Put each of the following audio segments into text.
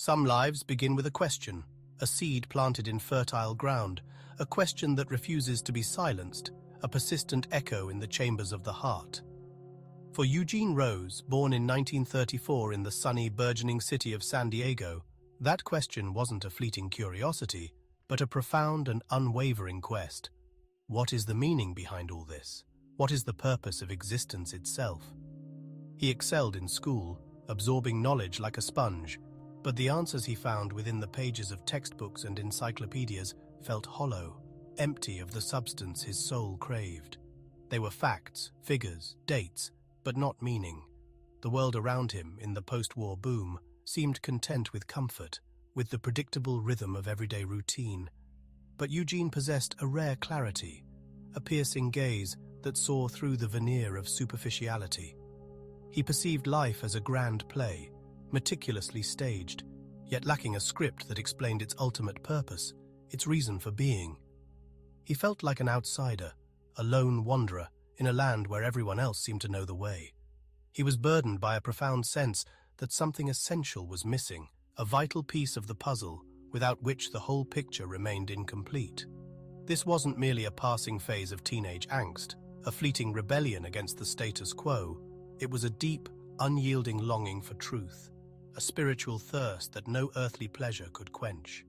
Some lives begin with a question, a seed planted in fertile ground, a question that refuses to be silenced, a persistent echo in the chambers of the heart. For Eugene Rose, born in 1934 in the sunny, burgeoning city of San Diego, that question wasn't a fleeting curiosity, but a profound and unwavering quest. What is the meaning behind all this? What is the purpose of existence itself? He excelled in school, absorbing knowledge like a sponge, but the answers he found within the pages of textbooks and encyclopedias felt hollow, empty of the substance his soul craved. They were facts, figures, dates, but not meaning. The world around him, in the post-war boom, seemed content with comfort, with the predictable rhythm of everyday routine. But Eugene possessed a rare clarity, a piercing gaze that saw through the veneer of superficiality. He perceived life as a grand play, meticulously staged, yet lacking a script that explained its ultimate purpose, its reason for being. He felt like an outsider, a lone wanderer in a land where everyone else seemed to know the way. He was burdened by a profound sense that something essential was missing, a vital piece of the puzzle without which the whole picture remained incomplete. This wasn't merely a passing phase of teenage angst, a fleeting rebellion against the status quo. It was a deep, unyielding longing for truth, a spiritual thirst that no earthly pleasure could quench.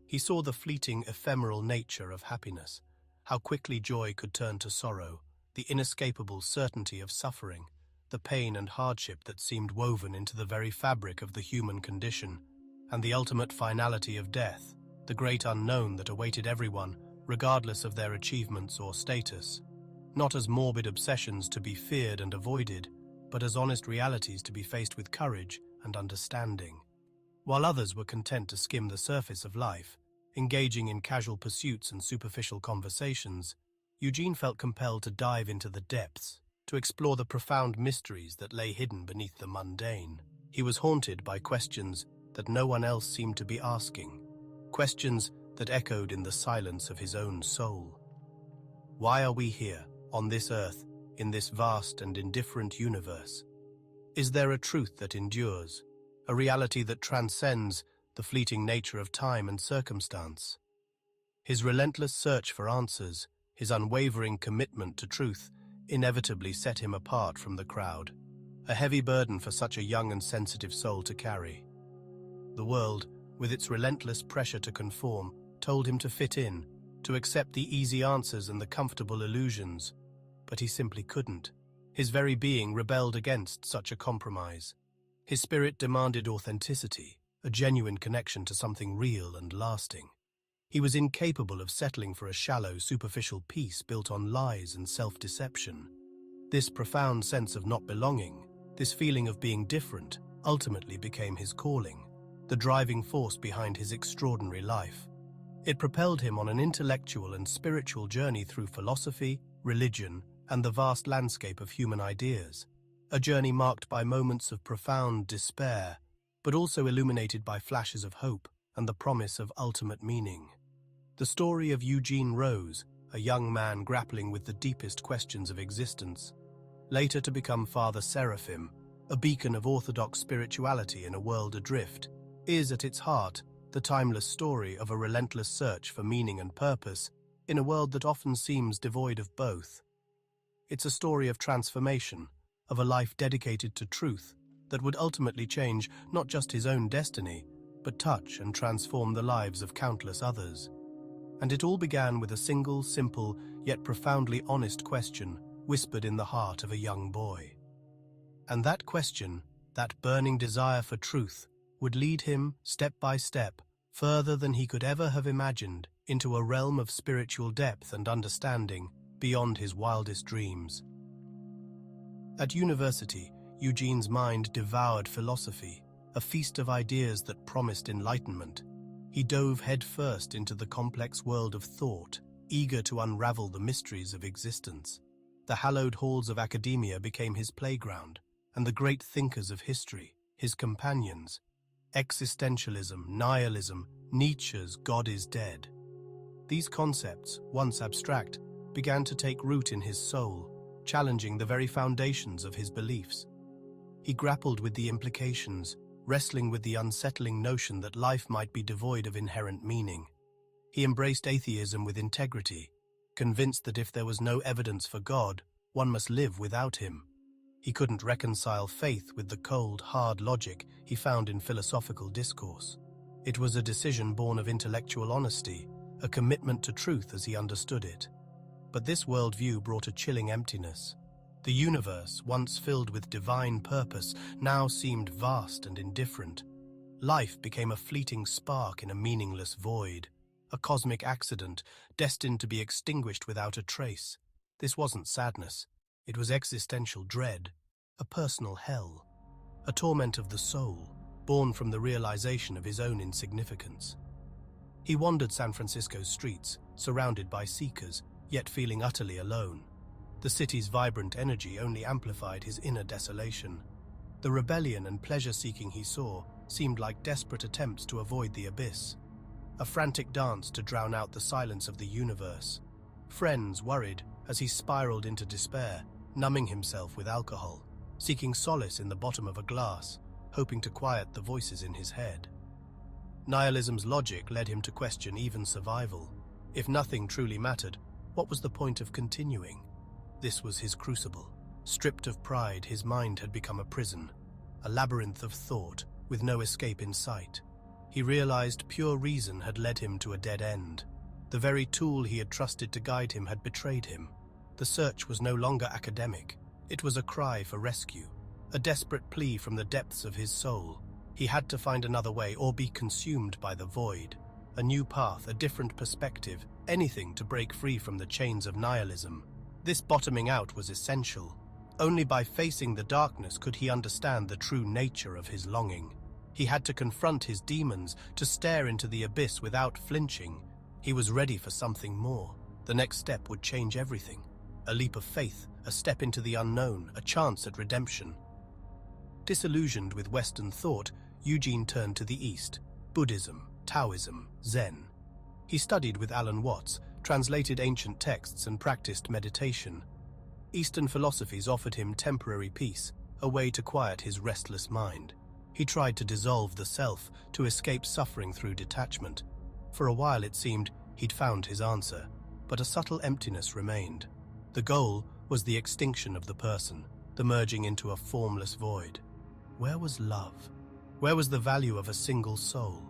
He saw the fleeting, ephemeral nature of happiness, how quickly joy could turn to sorrow, the inescapable certainty of suffering, the pain and hardship that seemed woven into the very fabric of the human condition, and the ultimate finality of death, the great unknown that awaited everyone, regardless of their achievements or status, not as morbid obsessions to be feared and avoided, but as honest realities to be faced with courage and understanding. While others were content to skim the surface of life, engaging in casual pursuits and superficial conversations, Eugene felt compelled to dive into the depths, to explore the profound mysteries that lay hidden beneath the mundane. He was haunted by questions that no one else seemed to be asking, questions that echoed in the silence of his own soul. Why are we here, on this earth, in this vast and indifferent universe? Is there a truth that endures, a reality that transcends the fleeting nature of time and circumstance? His relentless search for answers, his unwavering commitment to truth, inevitably set him apart from the crowd, a heavy burden for such a young and sensitive soul to carry. The world, with its relentless pressure to conform, told him to fit in, to accept the easy answers and the comfortable illusions, but he simply couldn't. His very being rebelled against such a compromise. His spirit demanded authenticity, a genuine connection to something real and lasting. He was incapable of settling for a shallow, superficial peace built on lies and self-deception. This profound sense of not belonging, this feeling of being different, ultimately became his calling, the driving force behind his extraordinary life. It propelled him on an intellectual and spiritual journey through philosophy, religion, and the vast landscape of human ideas, a journey marked by moments of profound despair, but also illuminated by flashes of hope and the promise of ultimate meaning. The story of Eugene Rose, a young man grappling with the deepest questions of existence, later to become Father Seraphim, a beacon of orthodox spirituality in a world adrift, is at its heart the timeless story of a relentless search for meaning and purpose in a world that often seems devoid of both. It's a story of transformation, of a life dedicated to truth that would ultimately change not just his own destiny, but touch and transform the lives of countless others. And it all began with a single, simple, yet profoundly honest question whispered in the heart of a young boy. And that question, that burning desire for truth, would lead him, step by step, further than he could ever have imagined, into a realm of spiritual depth and understanding beyond his wildest dreams. At university, Eugene's mind devoured philosophy, a feast of ideas that promised enlightenment. He dove headfirst into the complex world of thought, eager to unravel the mysteries of existence. The hallowed halls of academia became his playground, and the great thinkers of history, his companions. Existentialism, nihilism, Nietzsche's God is dead. These concepts, once abstract, began to take root in his soul, challenging the very foundations of his beliefs. He grappled with the implications, wrestling with the unsettling notion that life might be devoid of inherent meaning. He embraced atheism with integrity, convinced that if there was no evidence for God, one must live without him. He couldn't reconcile faith with the cold, hard logic he found in philosophical discourse. It was a decision born of intellectual honesty, a commitment to truth as he understood it. But this worldview brought a chilling emptiness. The universe, once filled with divine purpose, now seemed vast and indifferent. Life became a fleeting spark in a meaningless void, a cosmic accident destined to be extinguished without a trace. This wasn't sadness. It was existential dread, a personal hell, a torment of the soul, born from the realization of his own insignificance. He wandered San Francisco's streets, surrounded by seekers, yet feeling utterly alone. The city's vibrant energy only amplified his inner desolation. The rebellion and pleasure-seeking he saw seemed like desperate attempts to avoid the abyss, a frantic dance to drown out the silence of the universe. Friends worried as he spiraled into despair, numbing himself with alcohol, seeking solace in the bottom of a glass, hoping to quiet the voices in his head. Nihilism's logic led him to question even survival. If nothing truly mattered, what was the point of continuing? This was his crucible. Stripped of pride, his mind had become a prison, a labyrinth of thought with no escape in sight. He realized pure reason had led him to a dead end. The very tool he had trusted to guide him had betrayed him. The search was no longer academic. It was a cry for rescue, a desperate plea from the depths of his soul. He had to find another way or be consumed by the void. A new path, a different perspective, anything to break free from the chains of nihilism. This bottoming out was essential. Only by facing the darkness could he understand the true nature of his longing. He had to confront his demons, to stare into the abyss without flinching. He was ready for something more. The next step would change everything. A leap of faith, a step into the unknown, a chance at redemption. Disillusioned with Western thought, Eugene turned to the East. Buddhism, Taoism, Zen. He studied with Alan Watts, translated ancient texts and practiced meditation. Eastern philosophies offered him temporary peace, a way to quiet his restless mind. He tried to dissolve the self, to escape suffering through detachment. For a while it seemed he'd found his answer, but a subtle emptiness remained. The goal was the extinction of the person, the merging into a formless void. Where was love? Where was the value of a single soul?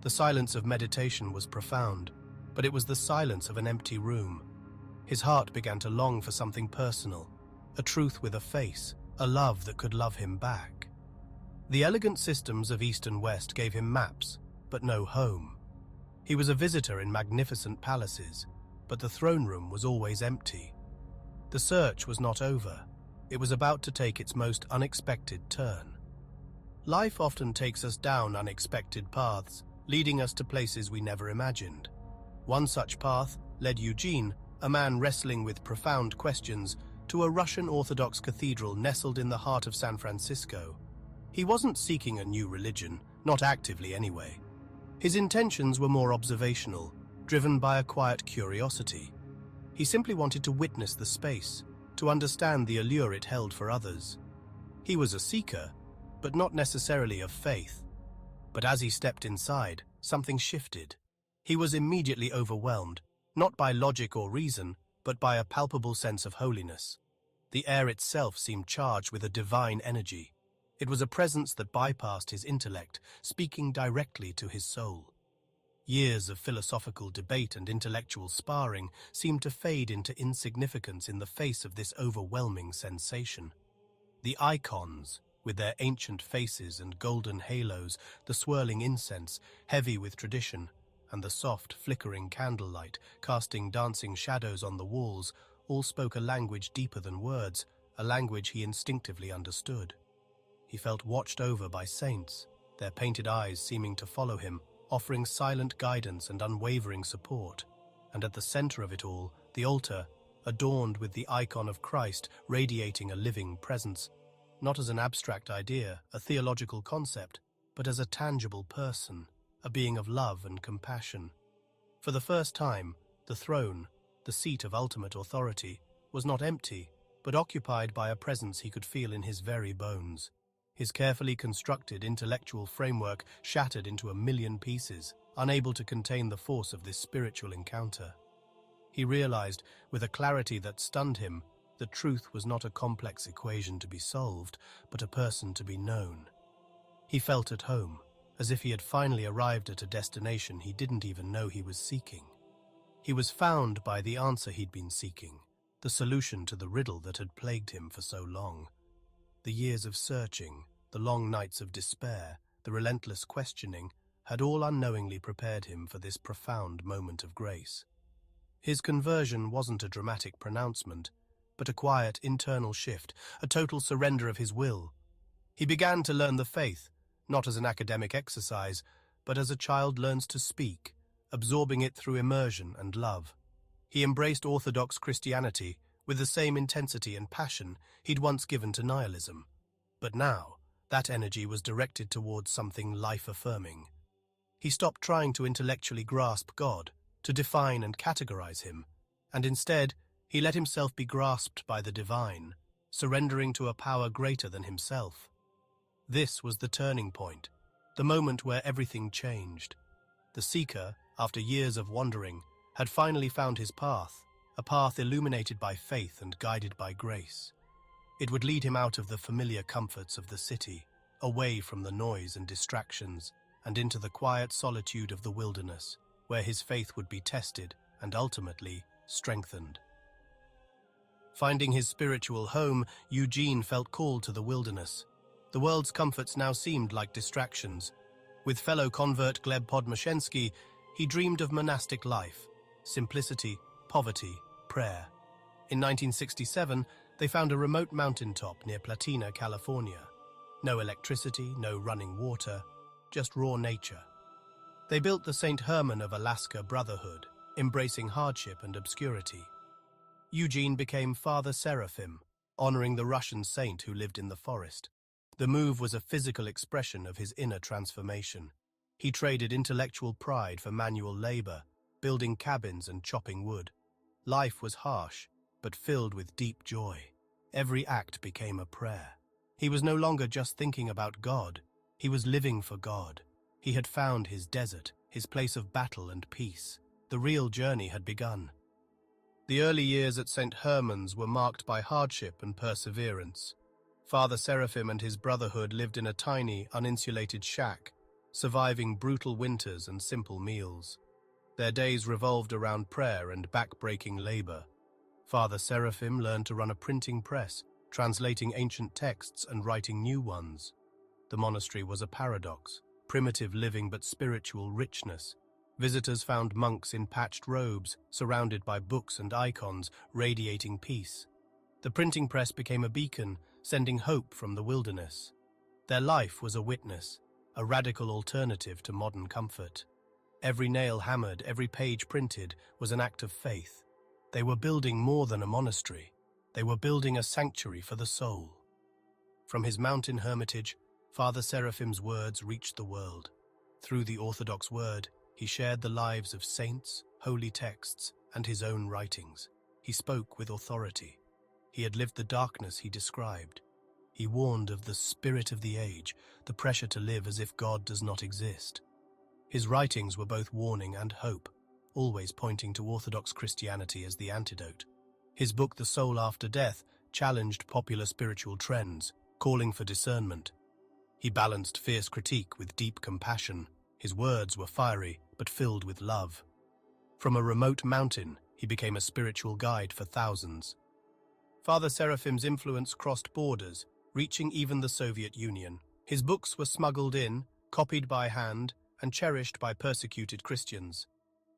The silence of meditation was profound, but it was the silence of an empty room. His heart began to long for something personal, a truth with a face, a love that could love him back. The elegant systems of East and West gave him maps, but no home. He was a visitor in magnificent palaces, but the throne room was always empty. The search was not over. It was about to take its most unexpected turn. Life often takes us down unexpected paths, leading us to places we never imagined. One such path led Eugene, a man wrestling with profound questions, to a Russian Orthodox cathedral nestled in the heart of San Francisco. He wasn't seeking a new religion, not actively anyway. His intentions were more observational, driven by a quiet curiosity. He simply wanted to witness the space, to understand the allure it held for others. He was a seeker, but not necessarily of faith. But as he stepped inside, something shifted. He was immediately overwhelmed, not by logic or reason, but by a palpable sense of holiness. The air itself seemed charged with a divine energy. It was a presence that bypassed his intellect, speaking directly to his soul. Years of philosophical debate and intellectual sparring seemed to fade into insignificance in the face of this overwhelming sensation. The icons, with their ancient faces and golden halos, the swirling incense, heavy with tradition, and the soft, flickering candlelight, casting dancing shadows on the walls, all spoke a language deeper than words, a language he instinctively understood. He felt watched over by saints, their painted eyes seeming to follow him, offering silent guidance and unwavering support. And at the center of it all, the altar, adorned with the icon of Christ, radiating a living presence, not as an abstract idea, a theological concept, but as a tangible person, a being of love and compassion. For the first time, the throne, the seat of ultimate authority, was not empty, but occupied by a presence he could feel in his very bones. his carefully constructed intellectual framework shattered into a million pieces, unable to contain the force of this spiritual encounter. He realized, with a clarity that stunned him, that truth was not a complex equation to be solved, but a person to be known. He felt at home, as if he had finally arrived at a destination he didn't even know he was seeking. He was found by the answer he'd been seeking, the solution to the riddle that had plagued him for so long. The years of searching, the long nights of despair, the relentless questioning, had all unknowingly prepared him for this profound moment of grace. His conversion wasn't a dramatic pronouncement, but a quiet internal shift, a total surrender of his will. He began to learn the faith, not as an academic exercise, but as a child learns to speak, absorbing it through immersion and love. He embraced Orthodox Christianity with the same intensity and passion he'd once given to nihilism. But now, that energy was directed towards something life-affirming. He stopped trying to intellectually grasp God, to define and categorize him, and instead, he let himself be grasped by the divine, surrendering to a power greater than himself. This was the turning point, the moment where everything changed. The seeker, after years of wandering, had finally found his path, a path illuminated by faith and guided by grace. It would lead him out of the familiar comforts of the city, away from the noise and distractions, and into the quiet solitude of the wilderness, where his faith would be tested and ultimately strengthened. Finding his spiritual home, Eugene felt called to the wilderness. The world's comforts now seemed like distractions. With fellow convert Gleb Podmashensky, he dreamed of monastic life, simplicity, poverty, prayer. In 1967, they found a remote mountaintop near Platina, California. No electricity, no running water, just raw nature. They built the St. Herman of Alaska Brotherhood, embracing hardship and obscurity. Eugene became Father Seraphim, honoring the Russian saint who lived in the forest. The move was a physical expression of his inner transformation. He traded intellectual pride for manual labor, building cabins and chopping wood. Life was harsh, but filled with deep joy. Every act became a prayer. He was no longer just thinking about God. He was living for God. He had found his desert, his place of battle and peace. The real journey had begun. The early years at St. Herman's were marked by hardship and perseverance. Father Seraphim and his brotherhood lived in a tiny, uninsulated shack, surviving brutal winters and simple meals. Their days revolved around prayer and back-breaking labor. Father Seraphim learned to run a printing press, translating ancient texts and writing new ones. The monastery was a paradox, primitive living but spiritual richness. Visitors found monks in patched robes, surrounded by books and icons, radiating peace. The printing press became a beacon, sending hope from the wilderness. Their life was a witness, a radical alternative to modern comfort. Every nail hammered, every page printed was an act of faith. They were building more than a monastery. They were building a sanctuary for the soul. From his mountain hermitage, Father Seraphim's words reached the world. Through the Orthodox word, he shared the lives of saints, holy texts, and his own writings. He spoke with authority. He had lived the darkness he described. He warned of the spirit of the age, the pressure to live as if God does not exist. His writings were both warning and hope, always pointing to Orthodox Christianity as the antidote. His book, The Soul After Death, challenged popular spiritual trends, calling for discernment. He balanced fierce critique with deep compassion. His words were fiery, but filled with love. From a remote mountain, he became a spiritual guide for thousands. Father Seraphim's influence crossed borders, reaching even the Soviet Union. His books were smuggled in, copied by hand, and cherished by persecuted Christians.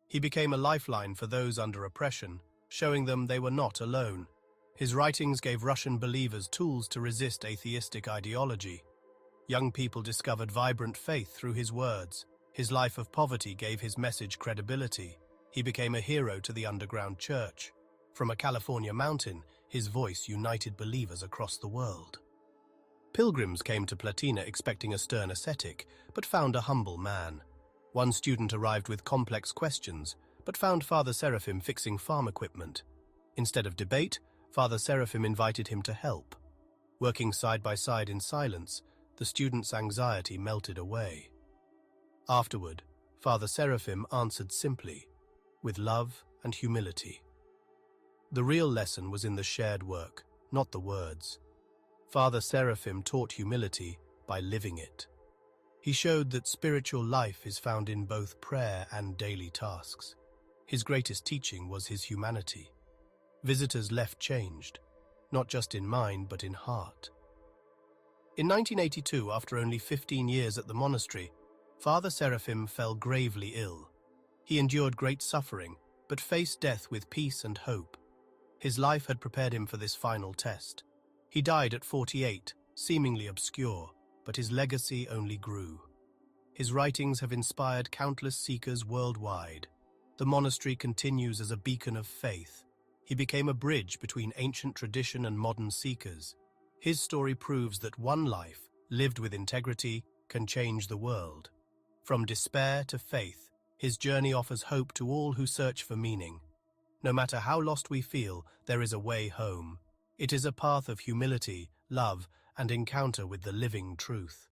He became a lifeline for those under oppression, showing them they were not alone. His writings gave Russian believers tools to resist atheistic ideology. Young people discovered vibrant faith through his words. His life of poverty gave his message credibility. He became a hero to the underground church. From a California mountain, his voice united believers across the world. Pilgrims came to Platina expecting a stern ascetic, but found a humble man. One student arrived with complex questions, but found Father Seraphim fixing farm equipment. Instead of debate, Father Seraphim invited him to help. Working side by side in silence, the student's anxiety melted away. Afterward, Father Seraphim answered simply, with love and humility. The real lesson was in the shared work, not the words. Father Seraphim taught humility by living it. He showed that spiritual life is found in both prayer and daily tasks. His greatest teaching was his humanity. Visitors left changed, not just in mind but in heart. In 1982, after only 15 years at the monastery, Father Seraphim fell gravely ill. He endured great suffering, but faced death with peace and hope. His life had prepared him for this final test. He died at 48, seemingly obscure, but his legacy only grew. His writings have inspired countless seekers worldwide. The monastery continues as a beacon of faith. He became a bridge between ancient tradition and modern seekers. His story proves that one life, lived with integrity, can change the world. From despair to faith, his journey offers hope to all who search for meaning. No matter how lost we feel, there is a way home. It is a path of humility, love, and encounter with the living truth.